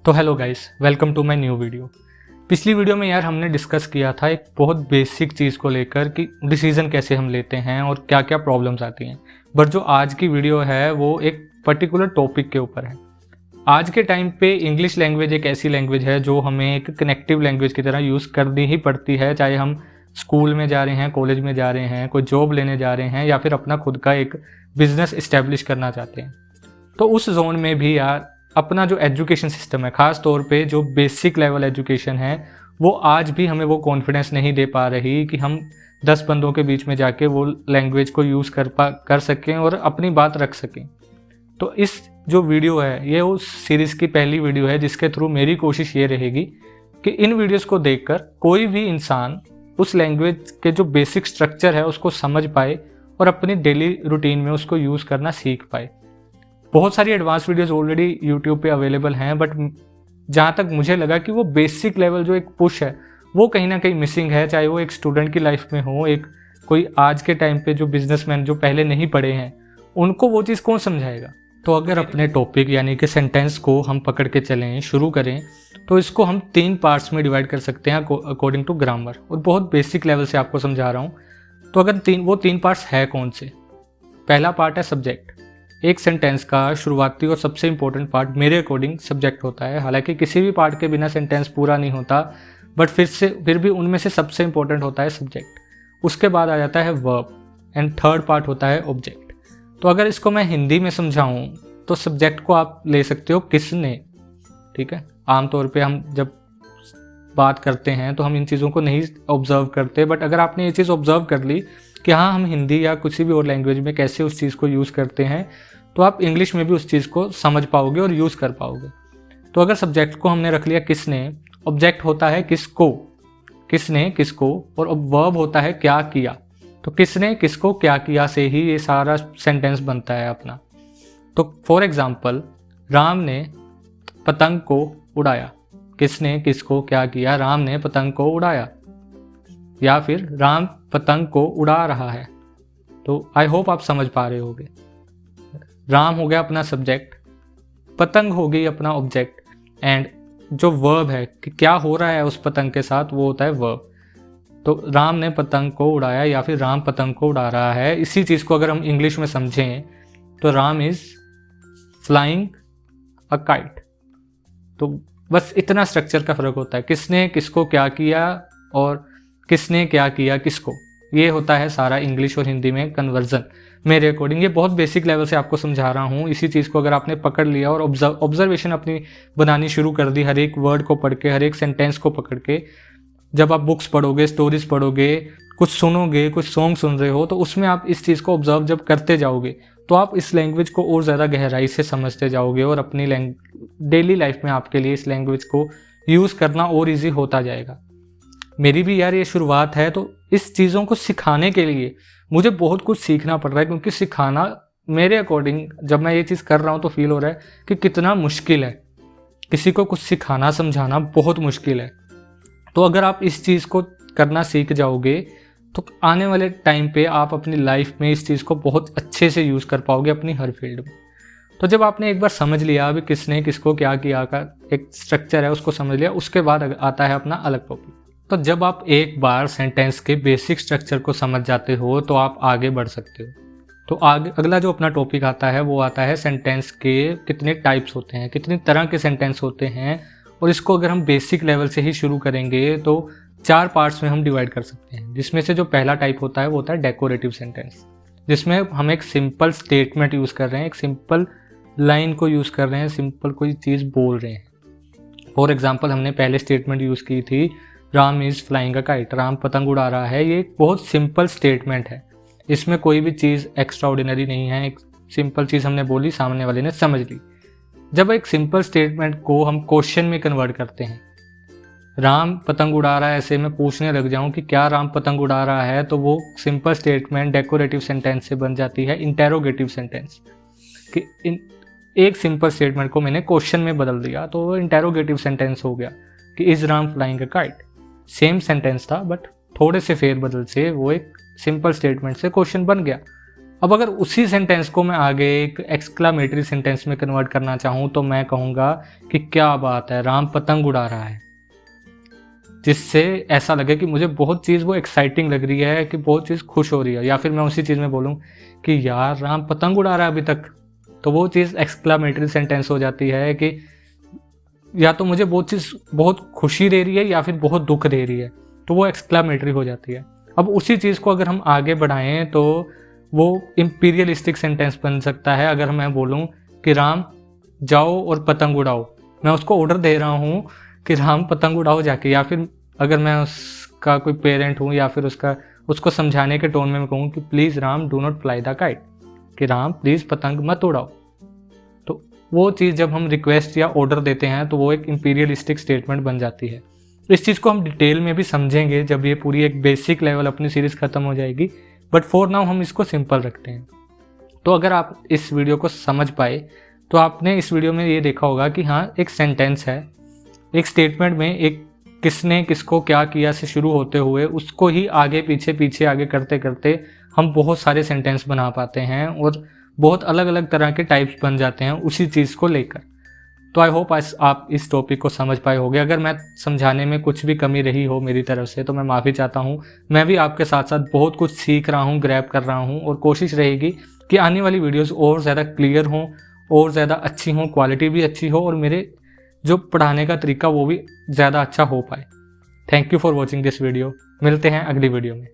तो hello guys, welcome to my new video. पिछली video में यार हमने डिस्कस किया था एक बहुत बेसिक चीज़ को लेकर कि डिसीज़न कैसे हम लेते हैं और क्या क्या प्रॉब्लम्स आती हैं। बट जो आज की वीडियो है वो एक पर्टिकुलर टॉपिक के ऊपर है। आज के टाइम पे इंग्लिश लैंग्वेज एक ऐसी लैंग्वेज है जो हमें एक कनेक्टिव लैंग्वेज की तरह यूज़ करनी ही पड़ती है, चाहे हम स्कूल में जा रहे हैं, कॉलेज में जा रहे हैं, कोई जॉब लेने जा रहे हैं या फिर अपना खुद का एक बिजनेस इस्टेब्लिश करना चाहते हैं। तो उस जोन में भी यार अपना जो एजुकेशन सिस्टम है, ख़ास तौर पे जो बेसिक लेवल एजुकेशन है, वो आज भी हमें वो कॉन्फिडेंस नहीं दे पा रही कि हम 10 बंदों के बीच में जाके वो लैंग्वेज को यूज़ कर सकें और अपनी बात रख सकें। तो इस जो वीडियो है ये उस सीरीज़ की पहली वीडियो है जिसके थ्रू मेरी कोशिश ये रहेगी कि इन वीडियोज़ को देखकर कोई भी इंसान उस लैंग्वेज के जो बेसिक स्ट्रक्चर है उसको समझ पाए और अपनी डेली रूटीन में उसको यूज़ करना सीख पाए। बहुत सारी एडवांस वीडियोस ऑलरेडी यूट्यूब पे अवेलेबल हैं, बट जहाँ तक मुझे लगा कि वो बेसिक लेवल जो एक पुश है वो कहीं ना कहीं मिसिंग है, चाहे वो एक स्टूडेंट की लाइफ में हो, एक कोई आज के टाइम पे जो बिजनेसमैन जो पहले नहीं पढ़े हैं उनको वो चीज़ कौन समझाएगा। तो अगर अपने टॉपिक यानी कि सेंटेंस को हम पकड़ के चलें, शुरू करें, तो इसको हम 3 पार्ट्स में डिवाइड कर सकते हैं अकॉर्डिंग टू ग्रामर, और बहुत बेसिक लेवल से आपको समझा रहा हूँ। तो अगर वो तीन पार्ट्स है कौन से? पहला पार्ट है सब्जेक्ट। एक सेंटेंस का शुरुआती और सबसे इम्पोर्टेंट पार्ट मेरे अकॉर्डिंग सब्जेक्ट होता है। हालांकि किसी भी पार्ट के बिना सेंटेंस पूरा नहीं होता, बट फिर भी उनमें से सबसे इम्पोर्टेंट होता है सब्जेक्ट। उसके बाद आ जाता है वर्ब एंड थर्ड पार्ट होता है ऑब्जेक्ट। तो अगर इसको मैं हिंदी में समझाऊं तो सब्जेक्ट को आप ले सकते हो किसने, ठीक है। आमतौर पे हम जब बात करते हैं तो हम इन चीज़ों को नहीं ऑब्जर्व करते, बट अगर आपने ये चीज़ ऑब्जर्व कर ली कि हाँ हम हिंदी या किसी भी और लैंग्वेज में कैसे उस चीज़ को यूज़ करते हैं, तो आप इंग्लिश में भी उस चीज़ को समझ पाओगे और यूज़ कर पाओगे। तो अगर सब्जेक्ट को हमने रख लिया किसने, ऑब्जेक्ट होता है किसको, किसने किसको, और वर्ब होता है क्या किया। तो किसने किसको क्या किया से ही ये सारा सेंटेंस बनता है अपना। तो फॉर एग्जाम्पल, राम ने पतंग को उड़ाया। किसने किसको क्या किया? राम ने पतंग को उड़ाया। या फिर राम पतंग को उड़ा रहा है। तो आई होप आप समझ पा रहे होगे। राम हो गया अपना सब्जेक्ट, पतंग हो गई अपना ऑब्जेक्ट, एंड जो वर्ब है कि क्या हो रहा है उस पतंग के साथ, वो होता है वर्ब। तो राम ने पतंग को उड़ाया या फिर राम पतंग को उड़ा रहा है। इसी चीज़ को अगर हम इंग्लिश में समझें तो Ram is flying a kite. तो बस इतना स्ट्रक्चर का फ़र्क होता है, किसने किसको क्या किया और किसने क्या किया किसको। ये होता है सारा इंग्लिश और हिंदी में कन्वर्जन मेरे अकॉर्डिंग। ये बहुत बेसिक लेवल से आपको समझा रहा हूँ। इसी चीज़ को अगर आपने पकड़ लिया और ऑब्जर्वेशन अपनी बनानी शुरू कर दी, हर एक वर्ड को पढ़ के, हर एक सेंटेंस को पकड़ के, जब आप बुक्स पढ़ोगे, स्टोरीज पढ़ोगे, कुछ सुनोगे, कुछ सॉन्ग सुन रहे हो, तो उसमें आप इस चीज़ को ऑब्जर्व जब करते जाओगे तो आप इस लैंग्वेज को और ज़्यादा गहराई से समझते जाओगे और अपनी डेली लाइफ में आपके लिए इस लैंग्वेज को यूज़ करना और ईजी होता जाएगा। मेरी भी यार ये शुरुआत है, तो इस चीज़ों को सिखाने के लिए मुझे बहुत कुछ सीखना पड़ रहा है, क्योंकि सिखाना मेरे अकॉर्डिंग जब मैं ये चीज़ कर रहा हूँ तो फील हो रहा है कि कितना मुश्किल है। किसी को कुछ सिखाना समझाना बहुत मुश्किल है। तो अगर आप इस चीज़ को करना सीख जाओगे तो आने वाले टाइम पे आप अपनी लाइफ में इस चीज़ को बहुत अच्छे से यूज़ कर पाओगे अपनी हर फील्ड में। तो जब आपने एक बार समझ लिया अभी किसने किसको क्या किया का एक स्ट्रक्चर है उसको समझ लिया, उसके बाद आता है अपना अलग टॉपिक। तो जब आप एक बार सेंटेंस के बेसिक स्ट्रक्चर को समझ जाते हो तो आप आगे बढ़ सकते हो। तो आगे अगला जो अपना टॉपिक आता है वो आता है सेंटेंस के कितने टाइप्स होते हैं, कितनी तरह के सेंटेंस होते हैं। और इसको अगर हम बेसिक लेवल से ही शुरू करेंगे तो 4 पार्ट्स में हम डिवाइड कर सकते हैं, जिसमें से जो पहला टाइप होता है वो होता है डेकोरेटिव सेंटेंस, जिसमें हम एक सिंपल स्टेटमेंट यूज़ कर रहे हैं, एक सिंपल लाइन को यूज़ कर रहे हैं, सिंपल कोई चीज़ बोल रहे हैं। फॉर एग्जाम्पल, हमने पहले स्टेटमेंट यूज़ की थी Ram is flying a kite, Ram पतंग उड़ा रहा है। ये एक बहुत सिंपल स्टेटमेंट है, इसमें कोई भी चीज़ एक्स्ट्रा ऑर्डिनरी नहीं है। एक सिंपल चीज़ हमने बोली, सामने वाले ने समझ ली। जब एक सिंपल स्टेटमेंट को हम क्वेश्चन में कन्वर्ट करते हैं, राम पतंग उड़ा रहा है, ऐसे मैं पूछने लग जाऊं कि क्या राम पतंग उड़ा रहा है, तो वो सिंपल स्टेटमेंट डेकोरेटिव सेंटेंस से बन जाती है इंटेरोगेटिव सेंटेंस। कि एक सिंपल स्टेटमेंट को मैंने क्वेश्चन में बदल दिया तो वो इंटेरोगेटिव सेंटेंस हो गया कि is Ram flying a kite. Same sentence था बट थोड़े से फेरबदल से वो एक सिंपल स्टेटमेंट से क्वेश्चन बन गया। अब अगर उसी सेंटेंस को मैं आगे एक एक्सक्लामेटरी सेंटेंस में कन्वर्ट करना चाहूँ तो मैं कहूँगा कि क्या बात है, राम पतंग उड़ा रहा है, जिससे ऐसा लगे कि मुझे बहुत चीज़ वो एक्साइटिंग लग रही है, कि बहुत चीज़ खुश हो रही है। या फिर मैं उसी चीज़ में बोलूँ कि यार राम पतंग उड़ा रहा है अभी तक, तो वो चीज़ एक्सक्लामेटरी सेंटेंस हो जाती है कि या तो मुझे वो चीज़ बहुत खुशी दे रही है या फिर बहुत दुख दे रही है, तो वो एक्सक्लामेटरी हो जाती है। अब उसी चीज़ को अगर हम आगे बढ़ाएं तो वो इम्पीरियलिस्टिक सेंटेंस बन सकता है। अगर मैं बोलूँ कि राम जाओ और पतंग उड़ाओ, मैं उसको ऑर्डर दे रहा हूँ कि राम पतंग उड़ाओ जाके। या फिर अगर मैं उसका कोई पेरेंट हूँ या फिर उसको समझाने के टोन में मैं कहूँ कि please Ram do not fly the kite, कि राम प्लीज़ पतंग मत उड़ाओ। तो वो चीज़ जब हम रिक्वेस्ट या ऑर्डर देते हैं तो वो एक इम्पीरियलिस्टिक स्टेटमेंट बन जाती है। इस चीज़ को हम डिटेल में भी समझेंगे जब ये पूरी एक बेसिक लेवल अपनी सीरीज़ ख़त्म हो जाएगी, बट फॉर नाउ हम इसको सिंपल रखते हैं। तो अगर आप इस वीडियो को समझ पाए तो आपने इस वीडियो में ये देखा होगा कि हाँ, एक सेंटेंस है, एक स्टेटमेंट में एक किसने किसको क्या किया से शुरू होते हुए उसको ही आगे पीछे आगे करते करते हम बहुत सारे सेंटेंस बना पाते हैं और बहुत अलग अलग तरह के टाइप्स बन जाते हैं उसी चीज़ को लेकर। तो आई होप आप इस टॉपिक को समझ पाए होंगे। अगर मैं समझाने में कुछ भी कमी रही हो मेरी तरफ से तो मैं माफ़ी चाहता हूँ। मैं भी आपके साथ साथ बहुत कुछ सीख रहा हूँ, ग्रैब कर रहा हूँ, और कोशिश रहेगी कि आने वाली वीडियोस और ज़्यादा क्लियर हों और ज़्यादा अच्छी हों, क्वालिटी भी अच्छी हो और मेरे जो पढ़ाने का तरीका वो भी ज़्यादा अच्छा हो पाए। Thank you for watching this video. मिलते हैं अगली वीडियो में।